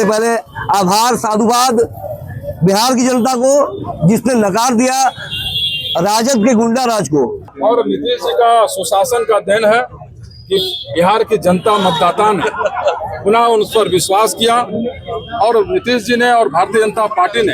सबसे पहले आभार साधुवाद बिहार की जनता को जिसने नकार दिया राजद के गुंडा राज को। और नीतीश जी का सुशासन का देन है कि बिहार की जनता मतदाता ने पुनः उन पर विश्वास किया और नीतीश जी ने और भारतीय जनता पार्टी ने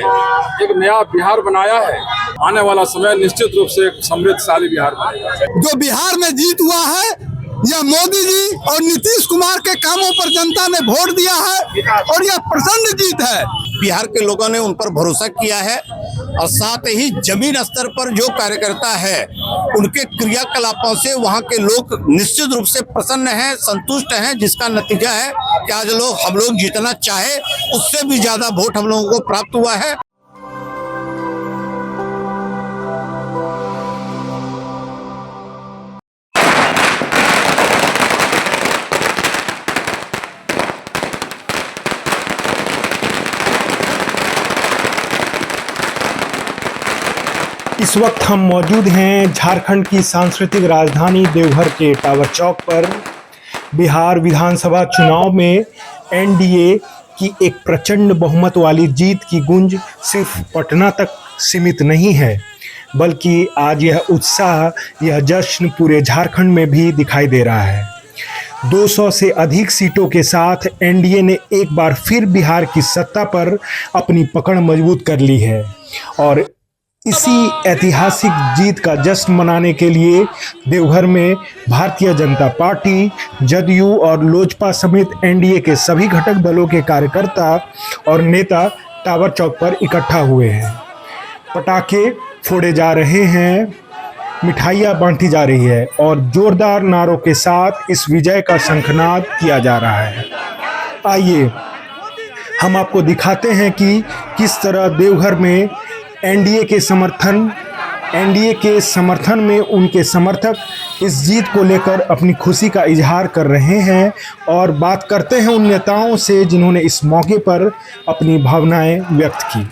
एक नया बिहार बनाया है। आने वाला समय निश्चित रूप से एक समृद्धशाली बिहार बनेगा। जो बिहार में जीत हुआ है यह मोदी जी और नीतीश कुमार के कामों पर जनता ने वोट दिया है और यह प्रचंड जीत है। बिहार के लोगों ने उन पर भरोसा किया है और साथ ही जमीन स्तर पर जो कार्यकर्ता है उनके क्रियाकलापों से वहां के लोग निश्चित रूप से प्रसन्न हैं, संतुष्ट हैं, जिसका नतीजा है कि आज हम लोग जितना चाहे उससे भी ज्यादा वोट हम लोगों को प्राप्त हुआ है। इस वक्त हम मौजूद हैं झारखंड की सांस्कृतिक राजधानी देवघर के टावर चौक पर। बिहार विधानसभा चुनाव में एनडीए की एक प्रचंड बहुमत वाली जीत की गूंज सिर्फ पटना तक सीमित नहीं है, बल्कि आज यह उत्साह, यह जश्न पूरे झारखंड में भी दिखाई दे रहा है। 200 से अधिक सीटों के साथ एनडीए ने एक बार फिर बिहार की सत्ता पर अपनी पकड़ मजबूत कर ली है और इसी ऐतिहासिक जीत का जश्न मनाने के लिए देवघर में भारतीय जनता पार्टी, जदयू और लोजपा समेत एनडीए के सभी घटक दलों के कार्यकर्ता और नेता टावर चौक पर इकट्ठा हुए हैं। पटाखे फोड़े जा रहे हैं, मिठाइयाँ बांटी जा रही है और जोरदार नारों के साथ इस विजय का शंखनाद किया जा रहा है। आइए हम आपको दिखाते हैं कि किस तरह देवघर में एनडीए के समर्थन में उनके समर्थक इस जीत को लेकर अपनी खुशी का इजहार कर रहे हैं और बात करते हैं उन नेताओं से जिन्होंने इस मौके पर अपनी भावनाएं व्यक्त की।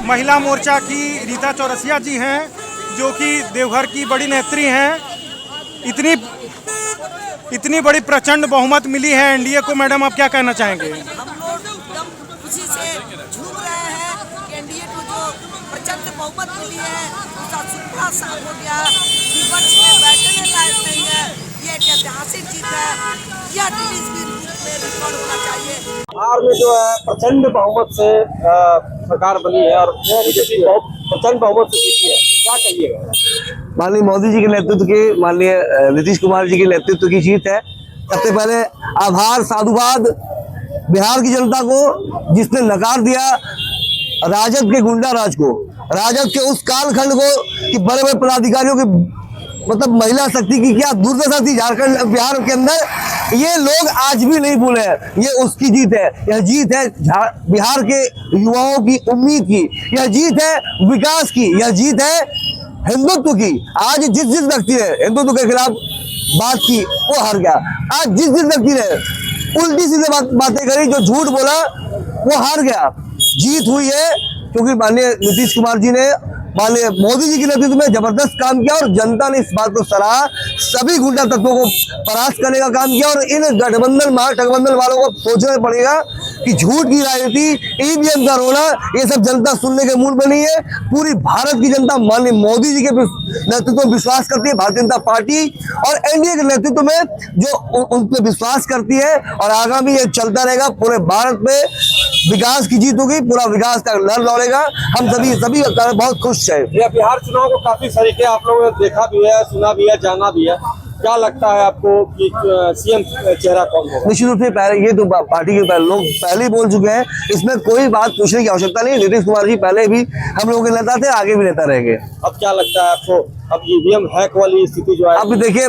महिला मोर्चा की रीता चौरसिया जी हैं, जो कि देवघर की बड़ी नेत्री हैं। इतनी बड़ी प्रचंड बहुमत मिली है एनडीए को, मैडम आप क्या कहना चाहेंगे? हम लोग एकदम खुशी से झूम रहे हैं कि एनडीए को जो प्रचंड बहुमत मिली है उसका सुपड़ा साफ हो गया। विपक्ष में बैठने लायक नहीं है, ये एक ऐतिहासिक जीत है, यह गिनीज बुक में रिकॉर्ड होना चाहिए। बिहार में जो है प्रचंड बहुमत से सरकार बनी है और प्रचंड बहुमत से जीती है, क्या कहिएगा? माननीय मोदी जी के नेतृत्व की, माननीय नीतीश कुमार जी के नेतृत्व की जीत है। सबसे पहले आभार साधुवाद बिहार की जनता को जिसने नकार दिया राजद के गुंडा राज को, राजद के उस कालखंड को कि बड़े बड़े पदाधिकारियों की मतलब महिला शक्ति की क्या दुर्दशा थी झारखंड बिहार के अंदर, ये लोग आज भी नहीं भूले हैं। ये उसकी जीत है, यह जीत है बिहार के युवाओं की उम्मीद की, यह जीत है विकास की, यह जीत है हिंदुत्व की। आज जिस व्यक्ति ने हिंदुत्व के खिलाफ बात की वो हार गया। आज जिस व्यक्ति ने उल्टी सीधे बातें करी, जो झूठ बोला, वो हार गया। जीत हुई है क्योंकि माननीय नीतीश कुमार जी ने माननीय मोदी जी के नेतृत्व में जबरदस्त काम किया और जनता ने इस बात को सराहा। सभी गुंडा तत्वों को परास्त करने का काम किया और इन गठबंधन महागठबंधन वालों को सोचना पड़ेगा कि झूठ की राजनीति, ईवीएम का रोना, ये सब जनता सुनने के मूड में नहीं है। पूरी भारत की जनता माननीय मोदी जी के नेतृत्व में विश्वास करती है, भारतीय जनता पार्टी और एनडीए के नेतृत्व में जो उन पर विश्वास करती है और आगामी ये चलता रहेगा। पूरे भारत में विकास की जीत होगी, पूरा विकास का लहर दौड़ेगा। हम सभी बहुत खुश है। बिहार चुनाव को काफी तरीके आप लोगों ने देखा भी है, सुना भी है, जाना भी है। क्या लगता है आपको कि सीएम चेहरा कौन होगा? निश्चित रूप से पहले ये तो पार्टी के लोग पहले ही बोल चुके हैं, इसमें कोई बात पूछने की आवश्यकता नहीं। नीतीश कुमार जी पहले भी हम लोगों के नेता थे, आगे भी नेता रहेंगे। अब क्या लगता है आपको, अब ईवीएम हैक वाली स्थिति जो है? अब देखिए,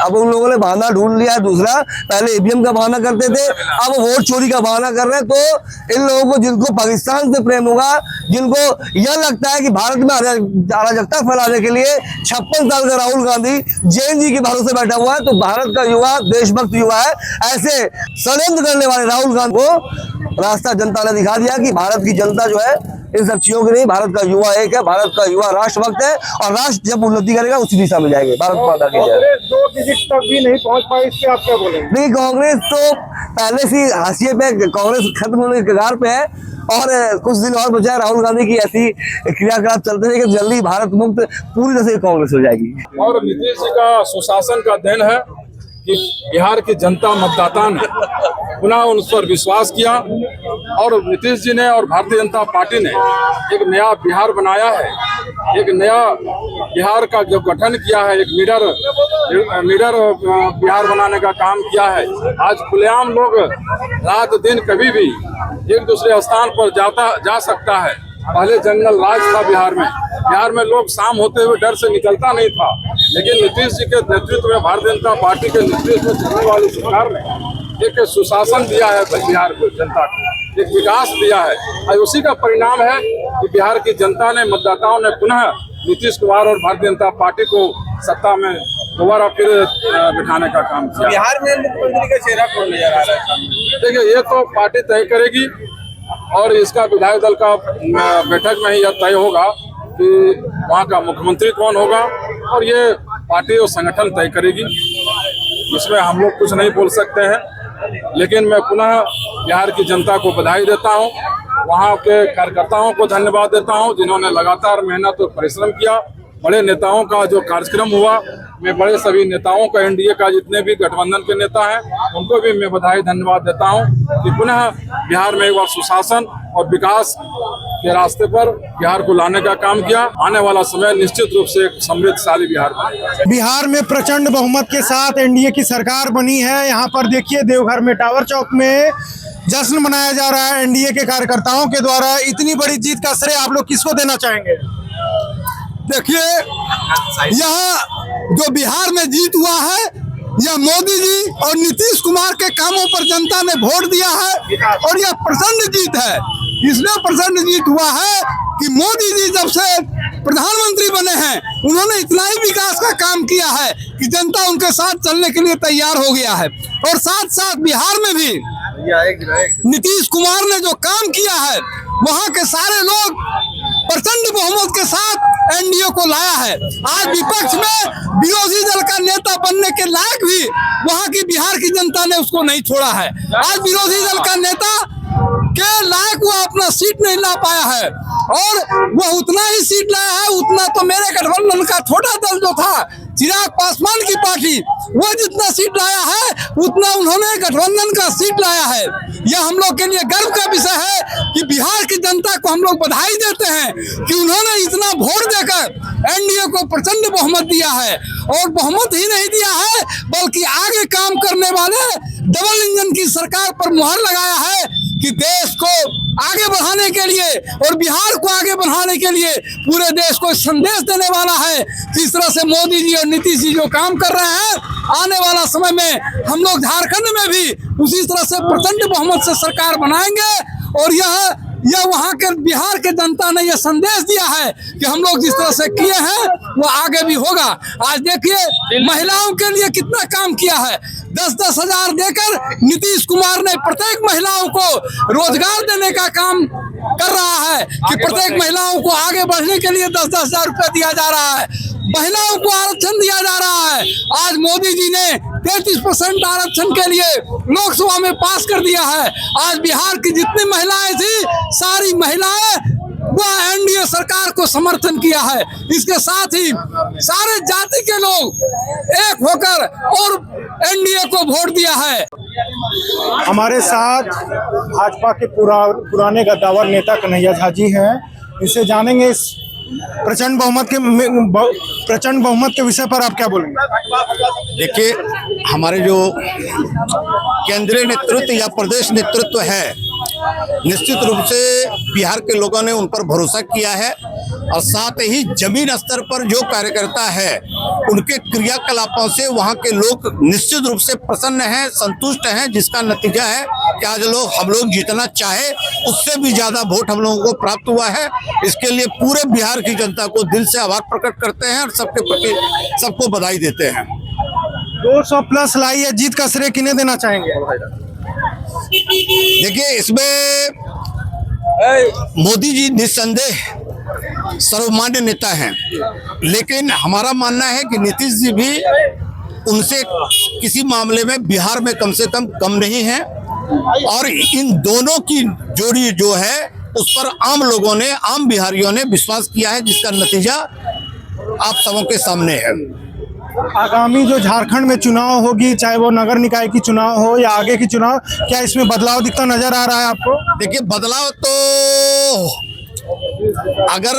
अब उन लोगों ने बहाना ढूंढ लिया है दूसरा। पहले ईवीएम का बहाना करते थे, अब वोट चोरी का बहाना कर रहे हैं। तो इन लोगों को, जिनको पाकिस्तान से प्रेम होगा, जिनको यह लगता है कि भारत में अराजकता फैलाने के लिए 56 साल का राहुल गांधी जैन जी के भरोसे बैठा हुआ है, तो भारत का युवा देशभक्त युवा है। ऐसे षड्यंत्र करने वाले राहुल गांधी को रास्ता जनता ने दिखा दिया कि भारत की जनता जो है इन सब चीजों के नहीं, भारत का युवा एक है, भारत का युवा राष्ट्रभक्त है और राष्ट्र जब उन्नति करेगा उसी दिशा में जाएंगे। भारत माता की जय। कांग्रेस 2 डिजिट तक भी नहीं पहुंच पाई, इस पे आप क्या बोलेंगे? नहीं, कांग्रेस तो पहले से हाशिए पे, कांग्रेस खत्म होने के कगार पे है और कुछ दिन और बचा है। राहुल गांधी की ऐसी क्रियाकलाप चलते हैं कि जल्दी भारत मुक्त पूरी तरह से कांग्रेस हो जाएगी। और नीतीश जी का सुशासन का देन है कि बिहार की जनता मतदाता ने पुनः उन पर विश्वास किया और नीतीश जी ने और भारतीय जनता पार्टी ने एक नया बिहार बनाया है, एक नया बिहार का जो गठन किया है, एक लीडर बिहार बनाने का काम किया है। आज खुलेआम लोग रात दिन कभी भी एक दूसरे स्थान पर जा सकता है। पहले जंगल राज था बिहार में लोग शाम होते हुए डर से निकलता नहीं था, लेकिन नीतीश जी के नेतृत्व में, भारतीय जनता पार्टी के नेतृत्व में चलने वाली सरकार ने एक सुशासन दिया है बिहार को, जनता को एक विकास दिया है और उसी का परिणाम है कि बिहार की जनता ने, मतदाताओं ने पुनः नीतीश कुमार और भारतीय जनता पार्टी को सत्ता में दोबारा फिर बिठाने का काम किया। बिहार में मुख्यमंत्री का चेहरा कौन नजर आ रहा है? देखिए, ये तो पार्टी तय करेगी और इसका विधायक दल का बैठक में ही यह तय होगा कि वहाँ का मुख्यमंत्री कौन होगा और ये पार्टी और संगठन तय करेगी। इसमें हम लोग कुछ नहीं बोल सकते हैं, लेकिन मैं पुनः बिहार की जनता को बधाई देता हूँ, वहाँ के कार्यकर्ताओं को धन्यवाद देता हूँ जिन्होंने लगातार मेहनत और परिश्रम किया। बड़े नेताओं का जो कार्यक्रम हुआ, मैं बड़े सभी नेताओं का, एनडीए का जितने भी गठबंधन के नेता हैं, उनको भी मैं बधाई धन्यवाद देता हूं कि पुनः बिहार में एक बार सुशासन और विकास के रास्ते पर बिहार को लाने का काम किया। आने वाला समय निश्चित रूप से एक समृद्धशाली बिहार बनेगा। बिहार में प्रचंड बहुमत के साथ एनडीए की सरकार बनी है। यहाँ पर देखिए, देवघर में टावर चौक में जश्न मनाया जा रहा है एनडीए के कार्यकर्ताओं के द्वारा। इतनी बड़ी जीत का श्रेय आप लोग किसको देना चाहेंगे? देखिए, यहाँ जो बिहार में जीत हुआ है, यह मोदी जी और नीतीश कुमार के कामों पर जनता ने वोट दिया है और यह प्रचंड जीत है। इसलिए प्रचंड जीत हुआ है कि मोदी जी जब से प्रधानमंत्री बने हैं, उन्होंने इतना ही विकास का काम किया है कि जनता उनके साथ चलने के लिए तैयार हो गया है। और साथ साथ बिहार में भी नीतीश कुमार ने जो काम किया है, वहाँ के सारे लोग प्रचंड बहुमत के साथ एनडीए को लाया है। आज विपक्ष में विरोधी दल का नेता बनने के लायक भी वहाँ की बिहार की जनता ने उसको नहीं छोड़ा है। आज विरोधी दल का नेता के लायक वो अपना सीट नहीं ला पाया है और वो उतना ही सीट लाया है, उतना तो मेरे गठबंधन का छोटा दल जो था, चिराग पासवान की पार्टी, वो जितना सीट लाया है उतना उन्होंने गठबंधन का सीट लाया है। यह हम लोग के लिए गर्व का विषय है कि बिहार की जनता को हम लोग बधाई देते हैं कि उन्होंने इतना वोट देकर एनडीए को प्रचंड बहुमत दिया है। और बहुमत ही नहीं दिया है, बल्कि आगे काम करने वाले डबल इंजन की सरकार पर मुहर लगाया है कि देश को आगे बढ़ाने के लिए और बिहार को आगे बढ़ाने के लिए पूरे देश को संदेश देने वाला है। जिस तरह से मोदी जी और नीतीश जी जो काम कर रहे हैं, आने वाला समय में हम लोग झारखंड में भी उसी तरह से प्रचंड बहुमत से सरकार बनाएंगे। और यह वहाँ के बिहार के जनता ने यह संदेश दिया है कि हम लोग जिस तरह से किए हैं वो आगे भी होगा। आज देखिए, महिलाओं के लिए कितना काम किया है। 10-10 हजार देकर नीतीश कुमार ने प्रत्येक महिलाओं को रोजगार देने का काम कर रहा है कि प्रत्येक महिलाओं को आगे बढ़ने के लिए 10-10 हजार रुपये दिया जा रहा है। महिलाओं को आरक्षण दिया जा रहा है। आज मोदी जी ने 33% आरक्षण के लिए लोकसभा में पास कर दिया है। आज बिहार की जितनी महिलाएं थी, सारी महिलाएं वह एनडीए सरकार को समर्थन किया है। इसके साथ ही सारे जाति के लोग एक होकर और एनडीए को वोट दिया है। हमारे साथ भाजपा के पुराने गद्दावर नेता कन्हैया झा जी हैं। इनसे जानेंगे इस प्रचंड बहुमत के विषय पर आप क्या बोलेंगे? देखिए, हमारे जो केंद्रीय नेतृत्व या प्रदेश नेतृत्व है, निश्चित रूप से बिहार के लोगों ने उन पर भरोसा किया है और साथ ही जमीन स्तर पर जो कार्यकर्ता है, उनके क्रियाकलापों से वहाँ के लोग निश्चित रूप से प्रसन्न हैं, संतुष्ट हैं, जिसका नतीजा है कि आज हम लोग जितना चाहे उससे भी ज्यादा वोट हम लोगों को प्राप्त हुआ है। इसके लिए पूरे बिहार की जनता को दिल से आभार प्रकट करते हैं और सबके प्रति सबको बधाई देते हैं। 200+ लाई है, जीत का श्रेय किन्हें देना चाहेंगे? देखिए, इसमें मोदी जी निस्संदेह सर्वमान्य नेता हैं, लेकिन हमारा मानना है कि नीतीश जी भी उनसे किसी मामले में बिहार में कम से कम नहीं है। और इन दोनों की जोड़ी जो है उस पर आम लोगों ने, आम बिहारियों ने विश्वास किया है, जिसका नतीजा आप सबों के सामने है। आगामी जो झारखंड में चुनाव होगी, चाहे वो नगर निकाय की चुनाव हो या आगे की चुनाव, क्या इसमें बदलाव दिखता नजर आ रहा है आपको? देखिए, बदलाव तो अगर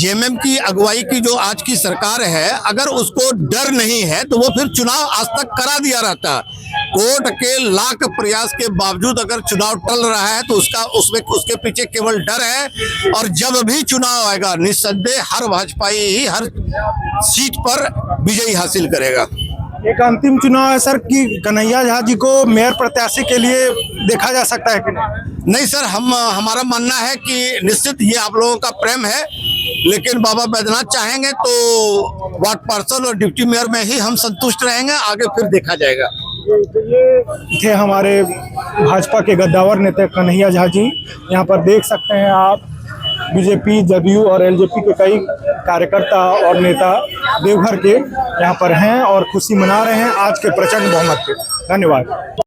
जेएमएम की अगुवाई की जो आज की सरकार है, अगर उसको डर नहीं है तो वो फिर चुनाव आज तक करा दिया रहता। कोर्ट के लाख प्रयास के बावजूद अगर चुनाव टल रहा है तो उसके पीछे केवल डर है। और जब भी चुनाव आएगा निस्संदेह हर भाजपाई ही हर सीट पर विजयी हासिल करेगा। एक अंतिम चुनाव है सर कि कन्हैया झा जी को मेयर प्रत्याशी के लिए देखा जा सकता है कि नहीं? नहीं सर, हमारा मानना है कि निश्चित ये आप लोगों का प्रेम है, लेकिन बाबा बैद्यनाथ चाहेंगे तो वार्ड पार्षद और डिप्टी मेयर में ही हम संतुष्ट रहेंगे, आगे फिर देखा जाएगा। ये थे हमारे भाजपा के गद्दावर नेता कन्हैया झा जी। यहाँ पर देख सकते हैं आप बीजेपी, जदयू और एलजेपी के कई कार्यकर्ता और नेता देवघर के यहाँ पर हैं और खुशी मना रहे हैं आज के प्रचंड बहुमत पे। धन्यवाद।